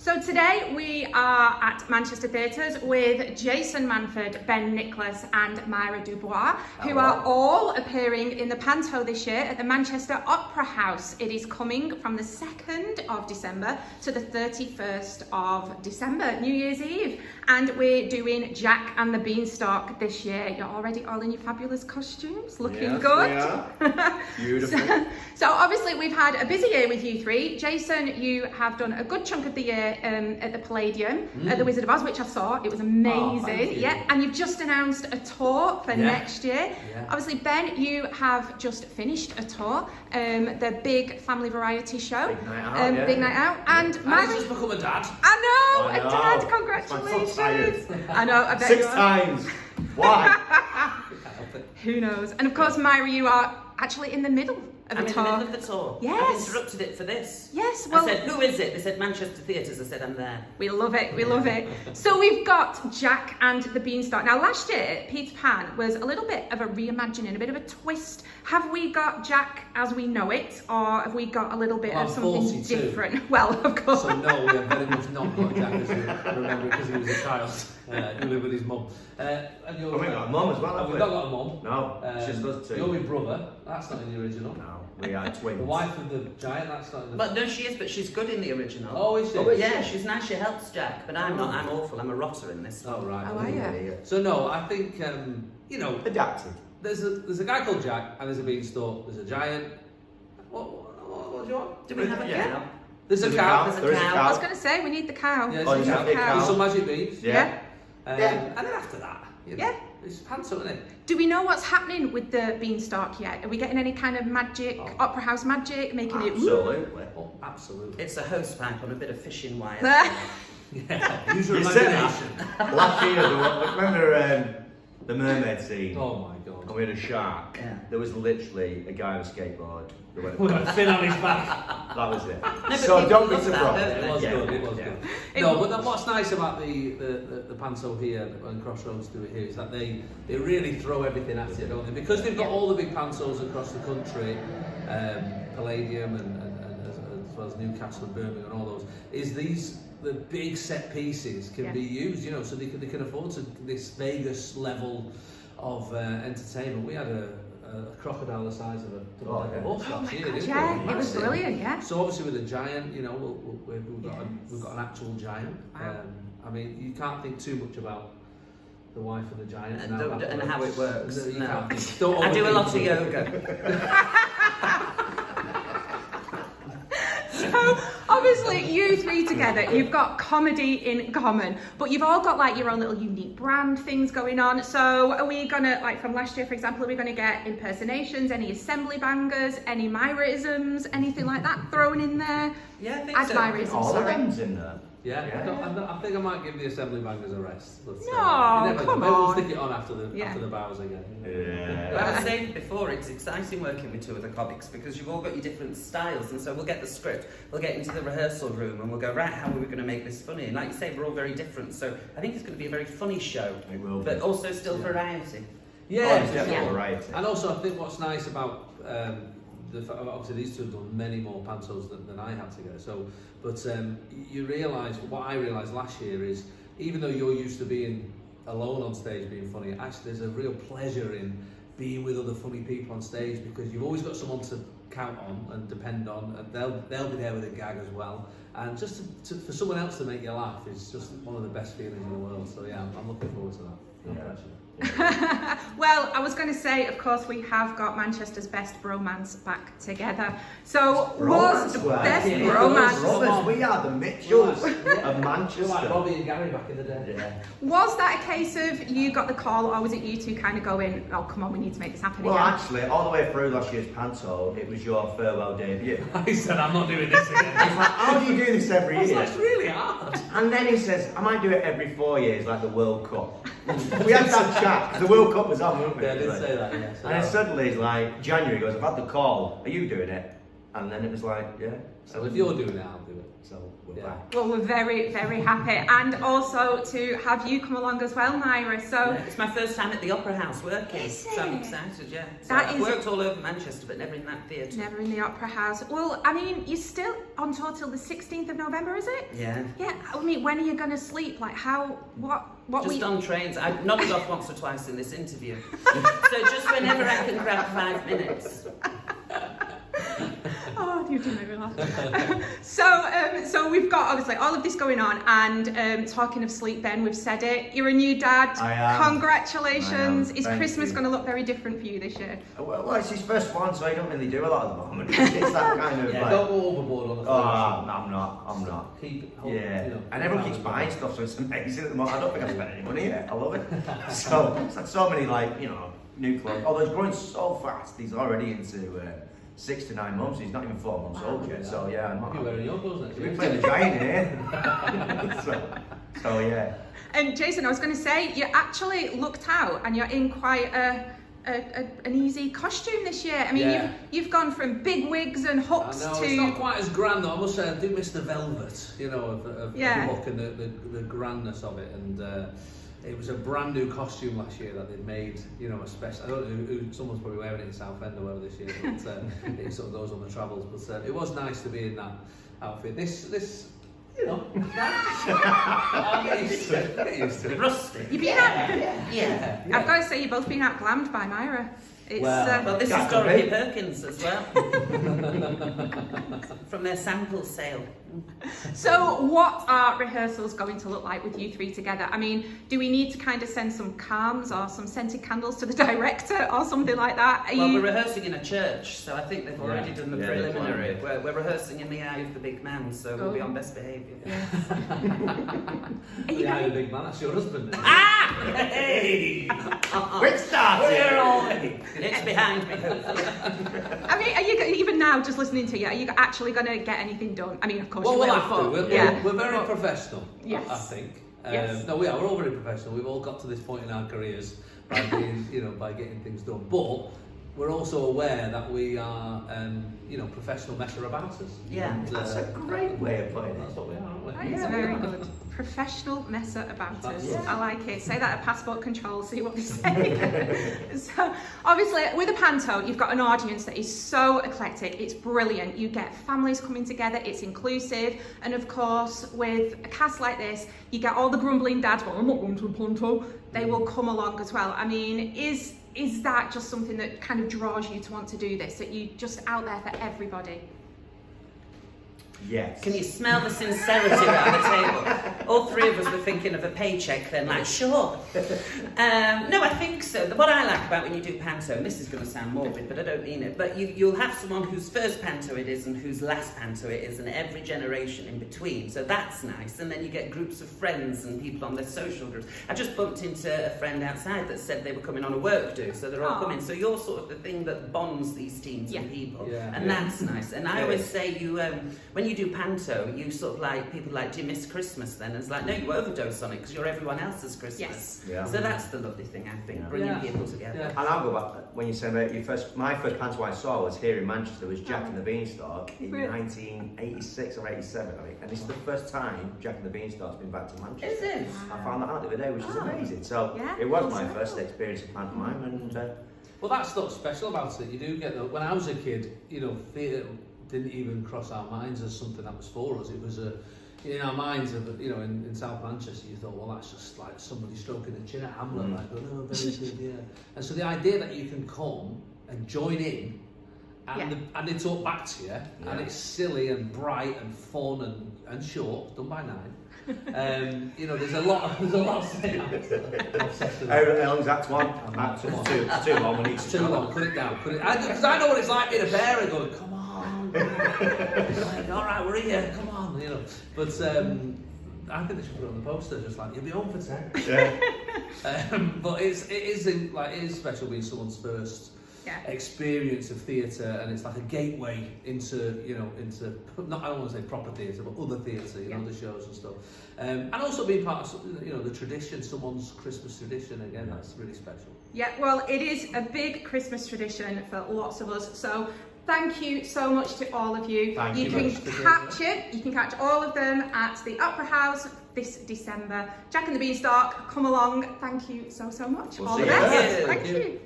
So today we are at Manchester Theatres with Jason Manford, Ben Nickless and Myra Dubois, who are all appearing in the Panto this year at the Manchester Opera House. It is coming from the 2nd of December to the 31st of December, New Year's Eve. And we're doing Jack and the Beanstalk this year. You're already all in your fabulous costumes, looking good. Yeah. Beautiful. So obviously we've had a busy year with you three. Jason, you have done a good chunk of the year at the Palladium, at the Wizard of Oz, which I saw. It was amazing. Yeah, and you've just announced a tour for next year. Yeah. Obviously, Ben, you have just finished a tour, the big family variety show. Big night out. Big night out. And Myra's just become a dad. I know, a dad. Congratulations. I know. I bet 6 times. Why? Who knows? And of course, Myra, you are actually in the middle of the tour. I'm in the middle of the tour. Yes. I've interrupted it for this. Yes. Well, I said, who is it? They said Manchester Theatres. I said, I'm there. We love it. We love it. So we've got Jack and the Beanstalk. Now, last year, Peter Pan was a little bit of a reimagining, a bit of a twist. Have we got Jack as we know it, or have we got a little bit of something 42. different? Well, of course. So no, we have very much not got Jack as we remember because he was a child who lived with his mum. And you're, We got a mum as well, haven't we? We've not got a mum. No, it's just us two. You're my brother. That's not in the original. No, we are twins. The wife of the giant. That's not in the. But no, she is. But she's good in the original. Oh, is she? Oh, yeah, she's nice. She helps Jack. But I'm not. I'm awful. I'm a rotter in this. Oh right. How are you? So no, I think you know. Adapted. There's a guy called Jack and there's a beanstalk. There's a giant. What do you want? Do we have a cow? There's a cow. There's a cow. I was going to say, we need the cow. Yeah, Oh, there's you a have the cow. There's some magic beans. Yeah. And then after that, you know, Yeah. it's Panto, isn't it? Do we know what's happening with the Beanstalk yet? Are we getting any kind of magic, opera house magic, making it... Absolutely. Oh, absolutely. It's a hose pipe on a bit of fishing wire. Yeah. Use your You said imagination. that. Last year, remember the mermaid scene? Oh my god. And we had a shark. Yeah. There was literally a guy on a skateboard who went With a fin on his back. That was it. but So people don't be love that, surprised. don't It was Yeah. good, it was good. No, but then what's nice about the Panto here, when Crossroads do it here, is that they really throw everything at it, don't they? Because they've got all the big Pantos across the country, Palladium and as well as Newcastle and Birmingham and all those, the big set pieces can be used, you know, so they can afford this Vegas level of entertainment. We had a crocodile the size of a horse last year, didn't we? Yeah, it was Massive. brilliant, yeah. So obviously with a giant, you know, we've got an actual giant. Wow. I mean, you can't think too much about the wife of the giant And how it works. You No. can't think. Don't I do a overthink lot of it. yoga. So obviously you three together, you've got comedy in common, but you've all got like your own little unique brand things going on. So are we gonna, like from last year for example, are we gonna get impersonations, any assembly bangers, any Myraisms, anything like that thrown in there? Yeah, I think As so. Myraisms, All of sorry. them's in there. Yeah, I think I might give the assembly bangers a rest. But, No, you never know. come Maybe we'll on. stick it on after the bows again. Yeah. Like I was saying before, it's exciting working with two of the comics because you've all got your different styles, and so we'll get the script, we'll get into the rehearsal room, and we'll go, right, how are we going to make this funny? And like you say, we're all very different, so I think it's going to be a very funny show, It will be. but also still variety. Yeah, it's definitely variety. And also I think what's nice about obviously these two have done many more Pantos than I had together. So, but you realise, what I realised last year is, even though you're used to being alone on stage being funny, actually there's a real pleasure in being with other funny people on stage because you've always got someone to count on and depend on, and they'll be there with a gag as well. And just for someone else to make you laugh is just one of the best feelings in the world. So yeah, I'm looking forward to that. No pressure. Well, I was going to say, of course, we have got Manchester's best bromance back together. So, was best bromance? Brothers, we are the Mitchells of Manchester. Just like Bobby and Gary back in the day. Yeah. Was that a case of you got the call, or was it you two kind of going, oh, come on, we need to make this happen Well, again? actually, all the way through last year's Panto, it was your farewell debut. He said, I'm not doing this again. He's like, how do you do this every year? That's really hard. And then he says, I might do it every 4 years, like the World Cup. We had that chat, because the World Cup was on, weren't we? Yeah, I did say that, yeah. So And then suddenly he's like, January, he goes, I've had the call, are you doing it? And then it was like, yeah. So if you're doing it, I'll do it. So we're back. Well, we're very, very happy, and also to have you come along as well, Myra. So Yeah, it's my first time at the Opera House working, Is so I'm it? excited. Yeah, so That I've is- worked all over Manchester, but never in that theatre. never in the Opera House. Well, I mean, you're still on tour till the 16th of November, is it? Yeah. Yeah. I mean, when are you going to sleep? Like, how? What? Just on trains. I've nodded off once or twice in this interview. So just whenever I can grab 5 minutes. Oh, you did make me laugh. So we've got obviously all of this going on, and talking of sleep, Ben, we've said it. You're a new dad. I am. Congratulations. I am. Is Thank Christmas you. going to look very different for you this year? Well, it's his first one, so he don't really do a lot at the moment. It's that kind of Yeah. like. Don't go overboard on the Oh, first. I'm not. Keep it. Yeah, You know, and everyone keeps buying stuff, so it's amazing at the moment. I don't think I spent any money yet. I love it. So it's like so many new clothes. Although he's growing so fast, he's already into 6 to 9 months. He's not even 4 months old yet. So yeah, I'm You're wearing your clothes next We're year. playing the giant here. so yeah. And Jason, I was going to say, you actually looked out, and you're in quite an easy costume this year. I mean, Yeah. you've gone from big wigs and I hooks know, to it's not quite as grand though. I must say, I do miss the velvet, of Yeah. the look and the grandness of it. And it was a brand new costume last year that they'd made, especially. I don't know who someone's probably wearing it in Southend or whatever this year, but it sort of goes on the travels. But it was nice to be in that outfit. This. I'll get used to it. Get used to it. Rustic. you've been out. Yeah. I've got to say, you've both been out glammed by Myra. It's Well, this is Got Dorothy it. Perkins as well. From their sample sale. So what are rehearsals going to look like with you three together? I mean, do we need to kind of send some calms or some scented candles to the director or something like that? Are Well, you... we're rehearsing in a church, so I think they've already done the Yeah, they've preliminary. planned We're rehearsing in the eye of the big man, so we'll be Oh. on best behaviour. Are you Yeah, going... the big man. That's your husband. Isn't it? Ah! Hey! Quick start! Where are we? It's behind me, hopefully. I mean, are you even now just listening to you? Are you actually going to get anything done? I mean, of course Well, you we'll will. have to. but- We're very But- professional. Yes. I think. Yes. No, we are. We're all very professional. We've all got to this point in our careers by being, by getting things done. But we're also aware that we are, professional messer-abouters. Yeah. And, That's a great way of putting it. That's what we are, aren't we? That is very good. Professional messer about us. Yeah. I like it. Say that at passport control, see what they say. So, obviously, with a panto, you've got an audience that is so eclectic. It's brilliant. You get families coming together. It's inclusive. And of course, with a cast like this, you get all the grumbling dads, well, I'm not going to a panto. They will come along as well. I mean, is that just something that kind of draws you to want to do this? That you just out there for everybody? Yes. Can you smell the sincerity around the table? All three of us were thinking of a paycheck then, like, sure. No, I think so. What I like about when you do panto, and this is going to sound morbid, but I don't mean it, but you'll have someone whose first panto it is and whose last panto it is, and every generation in between. So that's nice. And then you get groups of friends and people on their social groups. I just bumped into a friend outside that said they were coming on a work do, so they're all Aw. coming. So you're sort of the thing that bonds these teams Yeah. and people. Yeah. And that's nice. And I always say when you do panto, you sort of like, people like, do you miss Christmas then? And it's like, no, you overdose on it because you're everyone else's Christmas. Yes. Yeah. So that's the lovely thing, I think, Yeah. bringing Yeah. people together. Yeah. And I'll go back when you say about my first panto I saw was here in Manchester, was Jack and the Beanstalk in Really? 1986 or 87, I think. And this is the first time Jack and the Beanstalk's been back to Manchester. Is it? I found that out the other day, which is Oh. amazing. So Yeah, it was full my circle. first experience of pantomime, and Well, that's what's special about it. You do get when I was a kid, theatre didn't even cross our minds as something that was for us. It was in our minds of, in South Manchester, you thought, well, that's just like somebody stroking the chin at Hamlet, like, oh, no, very good, yeah. And so the idea that you can come and join in, and they talk back to you, and it's silly and bright and fun and short, done by 9. There's a lot of saying. how long's Act 1? Act 2. It's too long. We need It's to too long. Put it down. Because I know what it's like being a parent going, come on. Like, all right, we're here. Come on. But I think they should put it on the poster, just like you'll be home for 10. Yeah. But it is special being someone's first experience of theatre, and it's like a gateway into not, I don't want to say proper theatre, but other theatre, the shows and stuff, and also being part of the tradition, someone's Christmas tradition. Again, that's really special. Yeah, well, it is a big Christmas tradition for lots of us. So Thank you so much to all of you. Thank you you can much. catch it. You can catch all of them at the Opera House this December. Jack and the Beanstalk, come along. Thank you so much. We'll All see the you best. there. Thank you.